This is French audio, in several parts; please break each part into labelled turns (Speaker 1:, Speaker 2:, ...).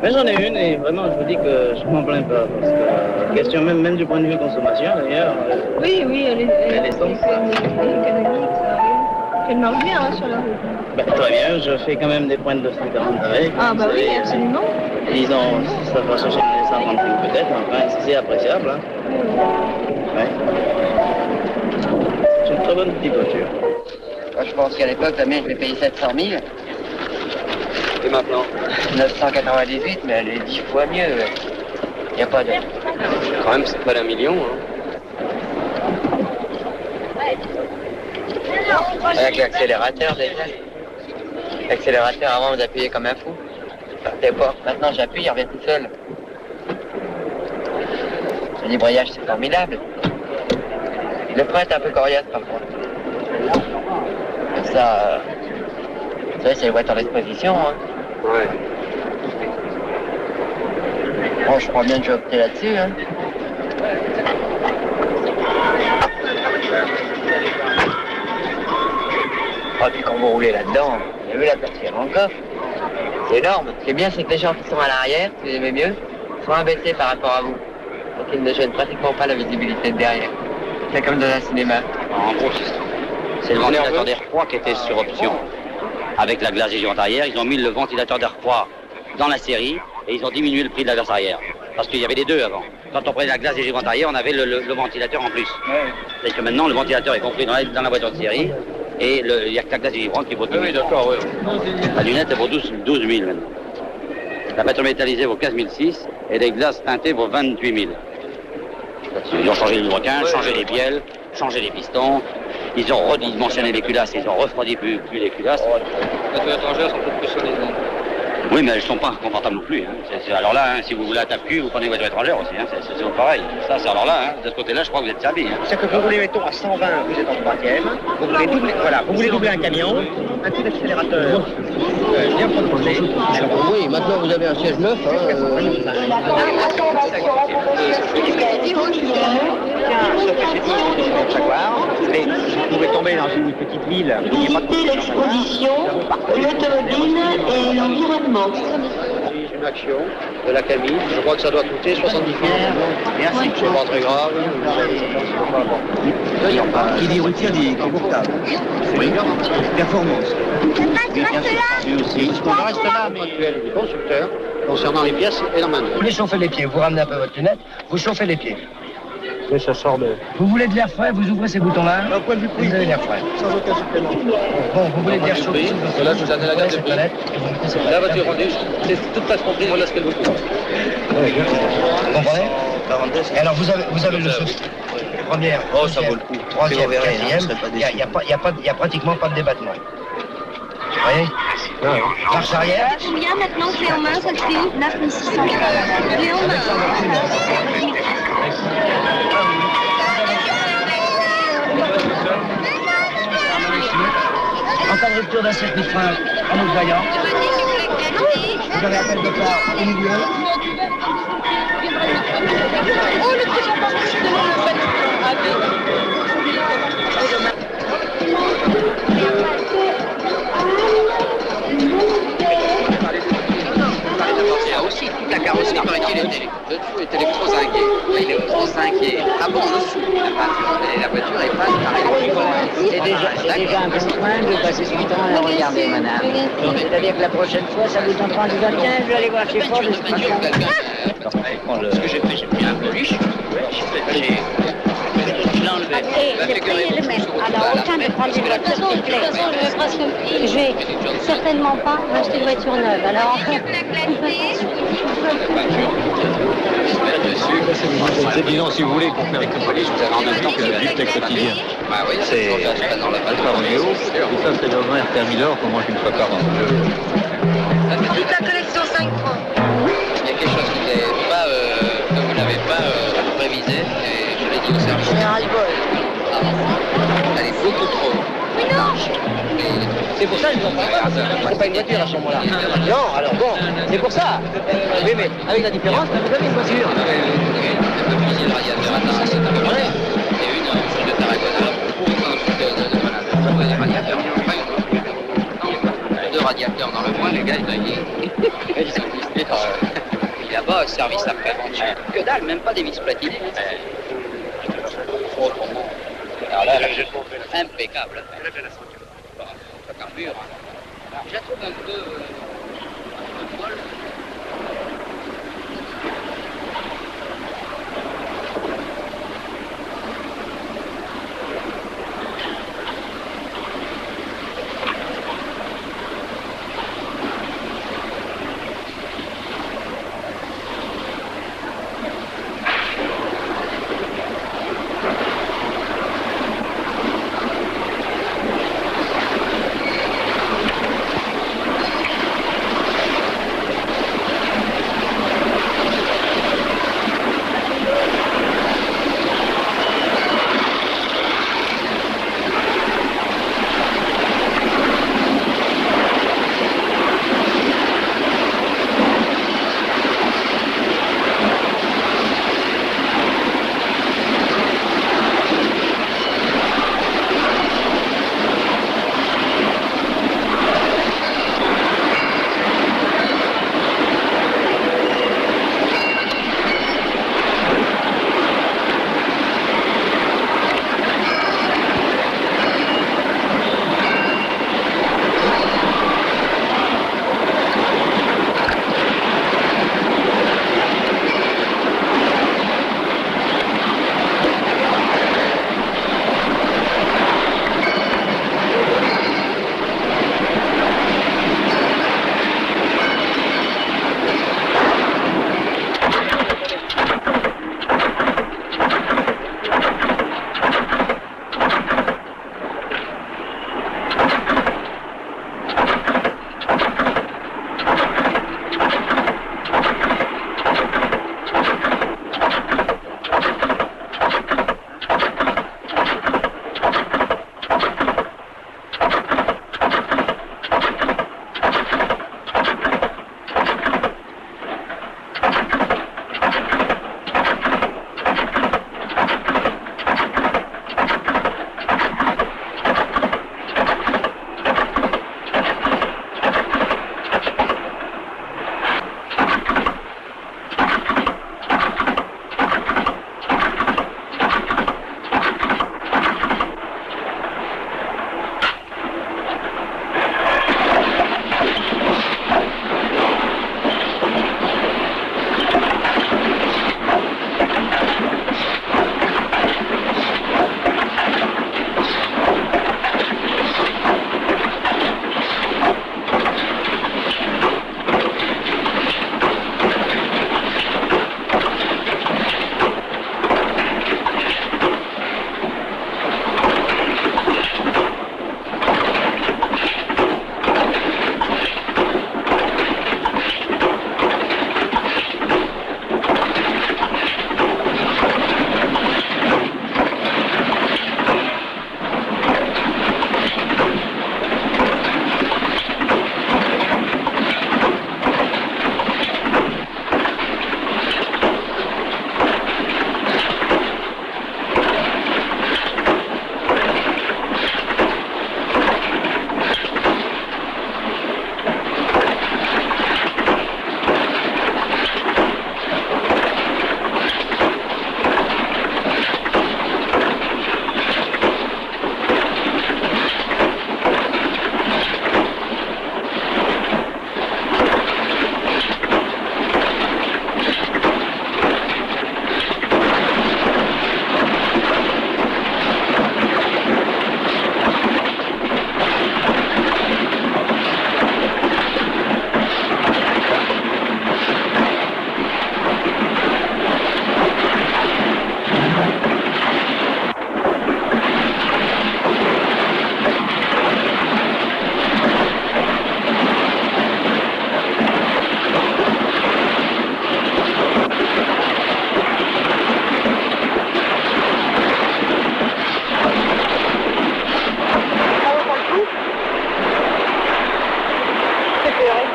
Speaker 1: Mais j'en ai une et vraiment je vous dis que je m'en plains pas parce que question même du point de vue consommation d'ailleurs.
Speaker 2: Oui, elle est
Speaker 1: économique,
Speaker 2: ça, oui. Elle marche bien sur la route.
Speaker 1: Ben, très bien, je fais quand même des pointes de 140 avec.
Speaker 2: Ah bah oui, absolument.
Speaker 1: Disons, ça va chercher les 135 peut-être, enfin c'est appréciable. Hein. Ouais. C'est une très bonne petite voiture.
Speaker 3: Moi, je pense qu'à l'époque, la mienne, je l'ai payé 700 000.
Speaker 1: Et maintenant
Speaker 3: 998, mais elle est 10 fois mieux. Il n'y a pas de...
Speaker 1: Quand même, c'est pas d'1 million. Hein.
Speaker 3: Avec l'accélérateur déjà. L'accélérateur, avant, vous appuyez comme un fou. Partez pas. Maintenant, j'appuie, il revient tout seul. Le débrayage, c'est formidable. Le frein est un peu coriace, par contre. Ça, vous savez, c'est les voitures d'exposition, hein.
Speaker 1: Ouais.
Speaker 3: Bon, je crois bien que je vais opter là-dessus, hein. Oh, puis quand vous roulez là-dedans, vous avez vu la place qu'il y a dans le coffre. C'est énorme. Ce qui est bien, c'est que les gens qui sont à l'arrière, si vous aimez mieux, sont abaissés par rapport à vous. Donc ils ne gênent pratiquement pas la visibilité de derrière. C'est comme dans un cinéma.
Speaker 4: En gros, c'est le ventilateur d'air froid qui était sur option. Avec la glace géante arrière, ils ont mis le ventilateur d'air froid dans la série et ils ont diminué le prix de la glace arrière. Parce qu'il y avait les deux avant. Quand on prenait la glace géante arrière, on avait le ventilateur en plus. C'est que maintenant, le ventilateur est compris dans la voiture de série et il n'y a que la glace géante qui vaut 10 000.
Speaker 1: Oui, d'accord, oui.
Speaker 4: La lunette, elle vaut 12 000 maintenant. La peinture métallisée vaut 15 600 et les glaces teintées vaut 28 000. Ils ont changé le broquin, changé les bielles, changé les pistons. Ils ont redimensionné les culasses, ils ont refroidi plus les culasses.
Speaker 1: Les voitures étrangères sont peut-être plus solides.
Speaker 4: Oui, mais elles ne sont pas confortables non plus. Hein. Alors là, hein, si vous voulez un tape-cul, vous prenez une voiture étrangère aussi. Hein. C'est pareil. Ça, c'est alors là, hein, de ce côté-là, je crois que vous êtes servi. Hein.
Speaker 5: C'est que vous voulez, mettons, à 120, vous êtes en troisième. Vous voulez doubler un camion, un coup d'accélérateur bien proposé. Alors,
Speaker 6: Oui, maintenant vous avez un siège neuf.
Speaker 5: mais vous pouvez tomber dans une petite ville.
Speaker 7: Visiter l'exposition, l'automobile et l'environnement.
Speaker 1: Une action de la Camille, je crois que ça doit coûter 70 francs.
Speaker 5: Merci.
Speaker 1: C'est pas très grave.
Speaker 6: Qui dit routier dit confortable. Oui. Performance.
Speaker 1: On reste là, mais actuel du constructeur concernant les pièces et la main.
Speaker 6: Vous voulez chauffer les pieds, vous ramenez un peu votre lunette, vous chauffez les pieds.
Speaker 1: Mais ça sort de...
Speaker 6: Vous voulez de l'air frais, vous ouvrez ces boutons-là.
Speaker 5: D'un point de vue prix,
Speaker 6: vous avez l'air frais.
Speaker 5: sans aucun supplément.
Speaker 6: Bon, vous voulez de l'air chaud.
Speaker 1: Là, je vous donne la gamme de prix. La voiture rendue, c'est toute place comprise, voilà ce qu'elle vous coûte.
Speaker 6: Vous comprenez? Et alors vous avez le première,
Speaker 1: Oh, ça vaut le coup.
Speaker 6: troisième, quatrième, il n'y a pratiquement pas de débattement. Vous voyez? Marche arrière.
Speaker 2: Combien maintenant clé en main, celle-ci 9 600. Clé en main.
Speaker 6: En cas de rupture d'un circuit de frein, en nous voyant. Vous avez appel de phare au milieu.
Speaker 3: Il y a aussi toute la carrosserie, paraît-il, le dessous est électrozingué. Électrozingué. Ah bon, dessous. La voiture est pas pareille.
Speaker 8: C'est déjà un bon point de passer son temps à la regarder, madame. C'est-à-dire que la prochaine fois, ça vous tentera de dire, tiens, je vais aller voir chez Ford.
Speaker 3: Ce que j'ai fait, j'ai pris un peluche. Je l'ai enlevé.
Speaker 2: Et le prix est le même. Alors, aucun de prendre des voitures qui plaisent. Je vais certainement pas acheter une voiture neuve. Alors,
Speaker 9: C'est disons, si vous voulez, pour faire avec le police, vous avez en même temps que la bibliothèque quotidienne. C'est pas Roméo, et ça c'est le vin Thermidor qu'on mange une fois par an.
Speaker 2: toute la collection 5 francs.
Speaker 3: Il y a quelque chose que vous n'avez pas révisé, et je l'ai dit au cerveau. Elle est beaucoup trop.
Speaker 5: C'est pour ça que je vous en parle pas. C'est pas une voiture à ce moment-là. Non, alors bon, c'est pour ça. Oui, mais avec la différence, vous avez une voiture.
Speaker 3: Un peu plus de radiateur à c'est un peu près. Et une de Tarragona pour un truc de malade. Les radiateurs, il n'y en a pas une. Deux
Speaker 4: radiateur dans le coin, les gars, ils ont existé dans... Là-bas, service après-vente. Que dalle, même pas des vis platinées. Alors là, impeccable. Ça carbure. Je la trouve un peu molle.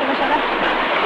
Speaker 2: Machin-là.